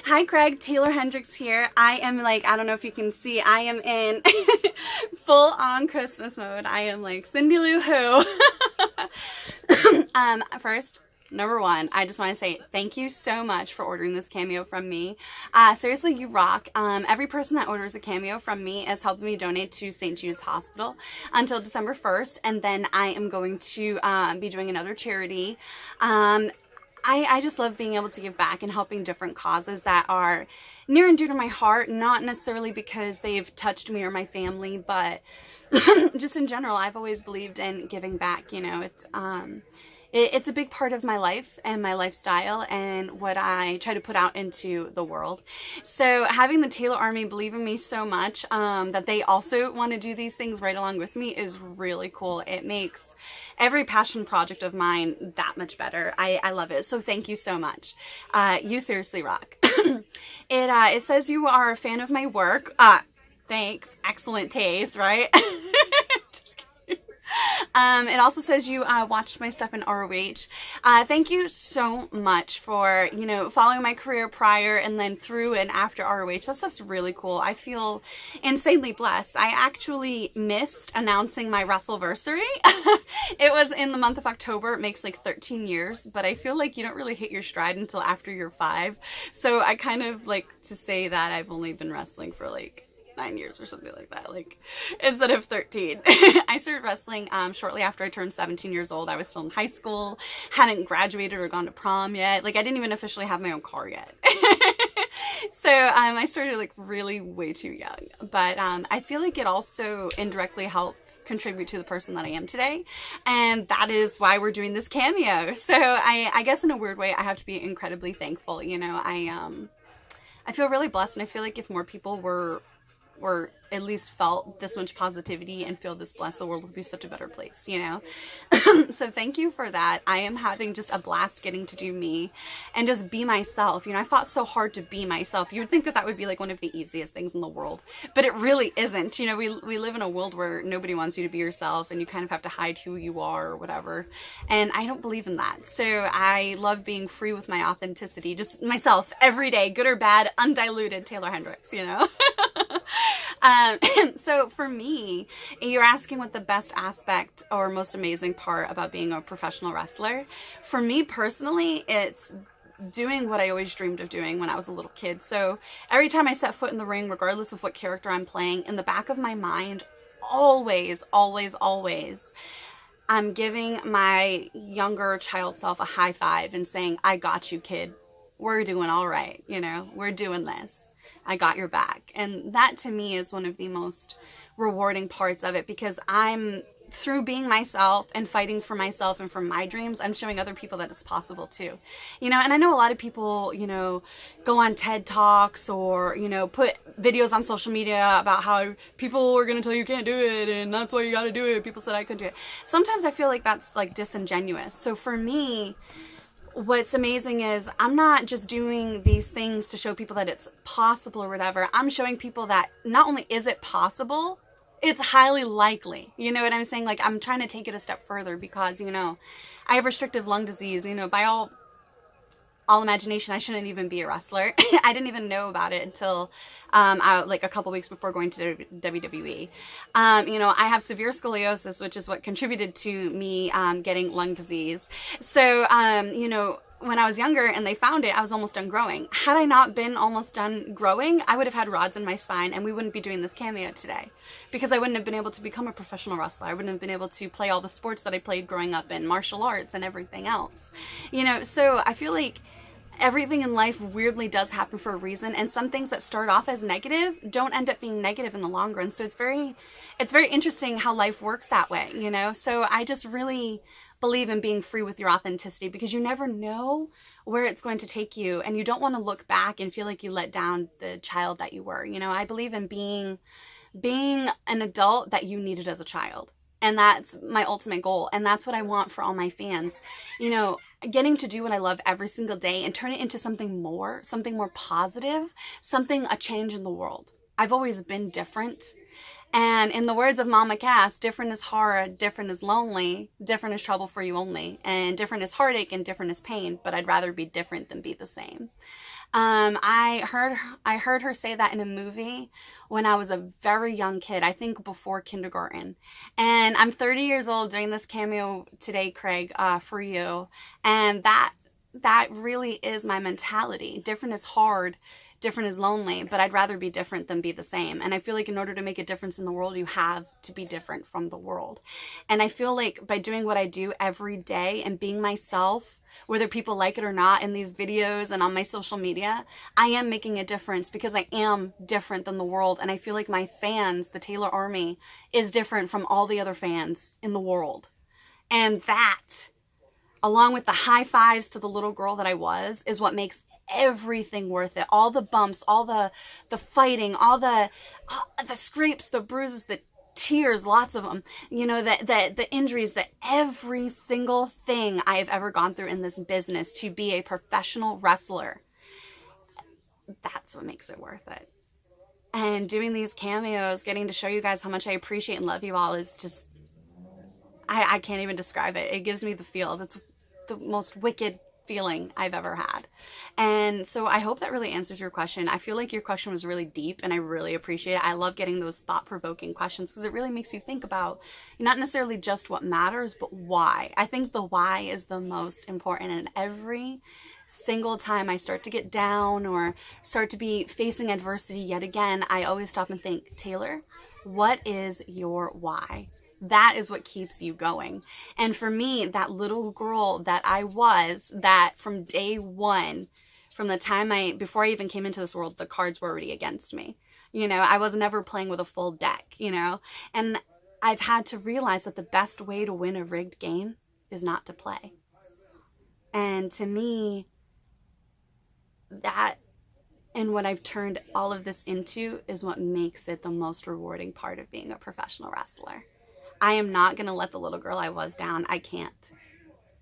Hi Craig, Taylor Hendricks here. I am like, I don't know if you can see, I am in full on Christmas mode. I am like Cindy Lou Who. First, number one, I just want to say thank you so much for ordering this cameo from me. Seriously, you rock. Every person that orders a cameo from me is helping me donate to St. Jude's Hospital until December 1st, and then I am going to be doing another charity. I just love being able to give back and helping different causes that are near and dear to my heart, not necessarily because they've touched me or my family, but just in general. I've always believed in giving back. You know, it's a big part of my life and my lifestyle and what I try to put out into the world. So having the Taylor Army believe in me so much that they also want to do these things right along with me is really cool. It makes every passion project of mine that much better. I love it. So thank you so much. You seriously rock. It says you are a fan of my work. Thanks. Excellent taste, right? Just kidding. It also says you watched my stuff in ROH. Thank you so much for, you know, following my career prior and then through and after ROH. That stuff's really cool. I feel insanely blessed. I actually missed announcing my Wrestleversary. It was in the month of October. It makes like 13 years, but I feel like you don't really hit your stride until after you're 5. So I kind of like to say that I've only been wrestling for like 9 years or something like that, like instead of 13. I started wrestling shortly after I turned 17 years old. I was still in high school, hadn't graduated or gone to prom yet. Like I didn't even officially have my own car yet. So I started like really way too young, but I feel like it also indirectly helped contribute to the person that I am today, and that is why we're doing this cameo. So I guess in a weird way I have to be incredibly thankful. You know, I feel really blessed, and I feel like if more people were or at least felt this much positivity and feel this blessed, the world would be such a better place, you know? So thank you for that. I am having just a blast getting to do me and just be myself. You know, I fought so hard to be myself. You would think that that would be like one of the easiest things in the world, but it really isn't. You know, we live in a world where nobody wants you to be yourself and you kind of have to hide who you are or whatever. And I don't believe in that. So I love being free with my authenticity, just myself every day, good or bad, undiluted Taylor Hendricks, you know? So for me, you're asking what the best aspect or most amazing part about being a professional wrestler. For me personally, it's doing what I always dreamed of doing when I was a little kid. So every time I set foot in the ring, regardless of what character I'm playing, in the back of my mind, always, always, always, I'm giving my younger child self a high five and saying, I got you, kid. We're doing all right. You know, we're doing this. I got your back. And that to me is one of the most rewarding parts of it, because I'm, through being myself and fighting for myself and for my dreams, I'm showing other people that it's possible too. You know, and I know a lot of people, you know, go on TED Talks or, you know, put videos on social media about how people are going to tell you can't do it and that's why you got to do it. People said I couldn't do it. Sometimes I feel like that's like disingenuous. So for me, what's amazing is I'm not just doing these things to show people that it's possible or whatever. I'm showing people that not only is it possible, it's highly likely. You know what I'm saying? Like, I'm trying to take it a step further because, you know, I have restrictive lung disease. You know, by all imagination, I shouldn't even be a wrestler. I didn't even know about it until like a couple weeks before going to WWE. You know, I have severe scoliosis, which is what contributed to me getting lung disease. So, you know, when I was younger and they found it, I was almost done growing. Had I not been almost done growing, I would have had rods in my spine and we wouldn't be doing this cameo today, because I wouldn't have been able to become a professional wrestler. I wouldn't have been able to play all the sports that I played growing up in, martial arts and everything else. You know, so I feel like everything in life weirdly does happen for a reason, and some things that start off as negative don't end up being negative in the long run. So it's very interesting how life works that way, you know? So I just really believe in being free with your authenticity, because you never know where it's going to take you, and you don't want to look back and feel like you let down the child that you were. You know, I believe in being an adult that you needed as a child. And that's my ultimate goal. And that's what I want for all my fans. You know, getting to do what I love every single day and turn it into something more positive, a change in the world. I've always been different. And in the words of Mama Cass, different is hard, different is lonely, different is trouble for you only, and different is heartache and different is pain, but I'd rather be different than be the same. I heard her say that in a movie when I was a very young kid, I think before kindergarten. And I'm 30 years old doing this cameo today, Craig, for you. And that really is my mentality. Different is hard, different is lonely, but I'd rather be different than be the same. And I feel like in order to make a difference in the world, you have to be different from the world. And I feel like by doing what I do every day and being myself, whether people like it or not, in these videos and on my social media, I am making a difference because I am different than the world. And I feel like my fans, the Taylor Army, is different from all the other fans in the world. And that, along with the high fives to the little girl that I was, is what makes everything worth it. All the bumps, all the fighting, all the scrapes, the bruises, the tears, lots of them, you know, the injuries, that every single thing I have ever gone through in this business to be a professional wrestler, that's what makes it worth it. And doing these cameos, getting to show you guys how much I appreciate and love you all, is just, I can't even describe it. It gives me the feels. It's the most wicked feeling I've ever had. And so I hope that really answers your question. I feel like your question was really deep and I really appreciate it. I love getting those thought-provoking questions because it really makes you think about not necessarily just what matters, but why. I think the why is the most important. And every single time I start to get down or start to be facing adversity yet again, I always stop and think, Taylor, what is your why? That is what keeps you going. And for me, that little girl that I was, that from day one, from the time before I even came into this world, the cards were already against me. You know, I was never playing with a full deck, you know, and I've had to realize that the best way to win a rigged game is not to play. And to me, that and what I've turned all of this into is what makes it the most rewarding part of being a professional wrestler. I am not going to let the little girl I was down. I can't.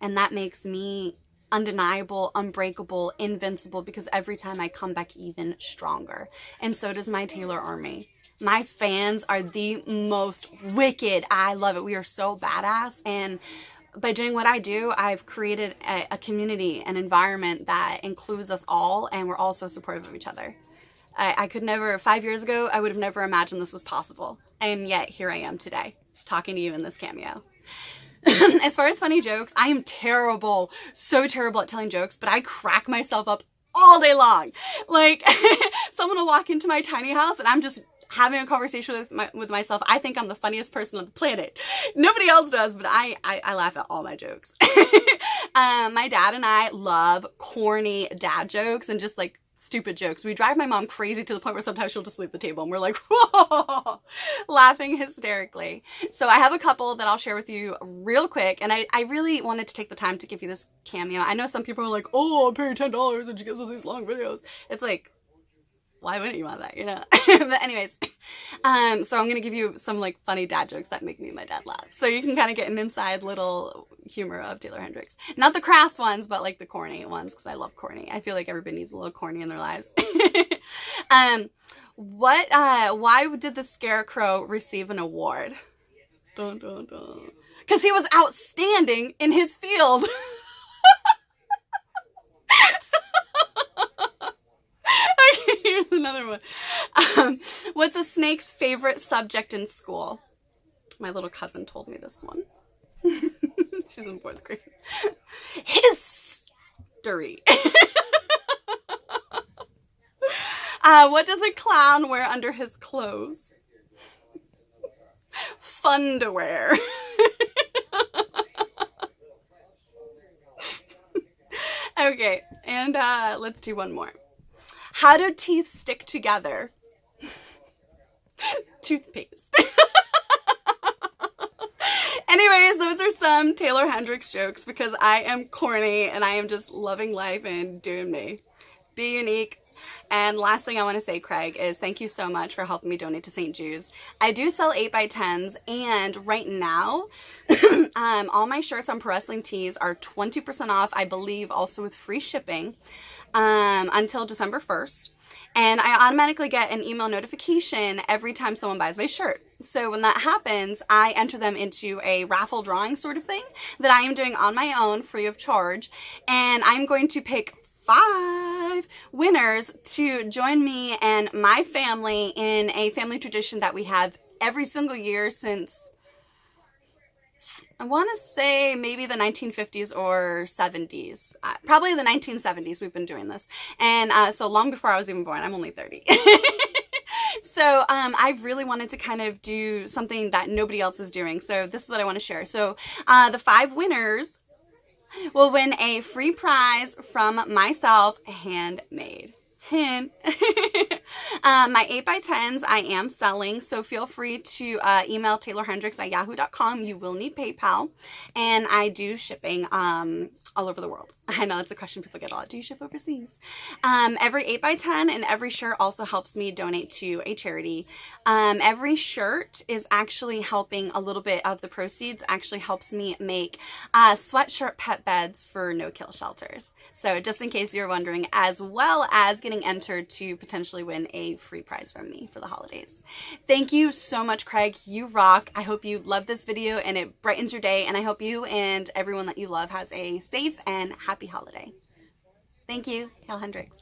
And that makes me undeniable, unbreakable, invincible, because every time I come back even stronger. And so does my Taylor Army. My fans are the most wicked. I love it. We are so badass. And by doing what I do, I've created a community, an environment that includes us all, and we're all so supportive of each other. I could never, 5 years ago, I would have never imagined this was possible. And yet, here I am today, talking to you in this cameo. As far as funny jokes, I am terrible, so terrible at telling jokes, but I crack myself up all day long. Like, someone will walk into my tiny house and I'm just having a conversation with myself. I think I'm the funniest person on the planet. Nobody else does, but I laugh at all my jokes. My dad and I love corny dad jokes and just like stupid jokes. We drive my mom crazy to the point where sometimes she'll just leave the table and we're like, whoa, laughing hysterically. So I have a couple that I'll share with you real quick. And I really wanted to take the time to give you this cameo. I know some people are like, oh, I'll pay $10 and she gives us these long videos. It's like, why wouldn't you want that, you know? But anyways, so I'm going to give you some like funny dad jokes that make me and my dad laugh. So you can kind of get an inside little humor of Taylor Hendricks. Not the crass ones, but like the corny ones, because I love corny. I feel like everybody needs a little corny in their lives. Why did the Scarecrow receive an award? Dun, dun, dun. Because he was outstanding in his field. Here's another one. What's a snake's favorite subject in school? My little cousin told me this one. She's in 4th grade. History. What does a clown wear under his clothes? Funderwear. Okay, and let's do one more. How do teeth stick together? Toothpaste. Anyways, those are some Taylor Hendricks jokes because I am corny and I am just loving life and doing me. Be unique, And last thing I want to say, Craig, is thank you so much for helping me donate to St. Jude's. I do sell 8x10s, and right now, all my shirts on Pro Wrestling Tees are 20% off, I believe, also with free shipping, until December 1st. And I automatically get an email notification every time someone buys my shirt. So when that happens, I enter them into a raffle drawing sort of thing that I am doing on my own, free of charge. And I'm going to pick 5 winners to join me and my family in a family tradition that we have every single year since, I want to say, maybe the 1950s or 70s. Probably the 1970s we've been doing this. And so long before I was even born. I'm only 30. So I really wanted to kind of do something that nobody else is doing. So this is what I want to share. So the 5 winners will win a free prize from myself, handmade. My 8x10s I am selling, so feel free to email taylorhendricks@yahoo.com. You will need PayPal, and I do shipping all over the world. I know that's a question people get a lot. Do you ship overseas? Every 8x10 and every shirt also helps me donate to a charity. Every shirt is actually helping, a little bit of the proceeds actually helps me make sweatshirt pet beds for no-kill shelters. So just in case you're wondering, as well as getting entered to potentially win a free prize from me for the holidays. Thank you so much, Craig. You rock. I hope you love this video and it brightens your day, and I hope you and everyone that you love has a safe and happy holiday. Thank you, Hail Hendricks.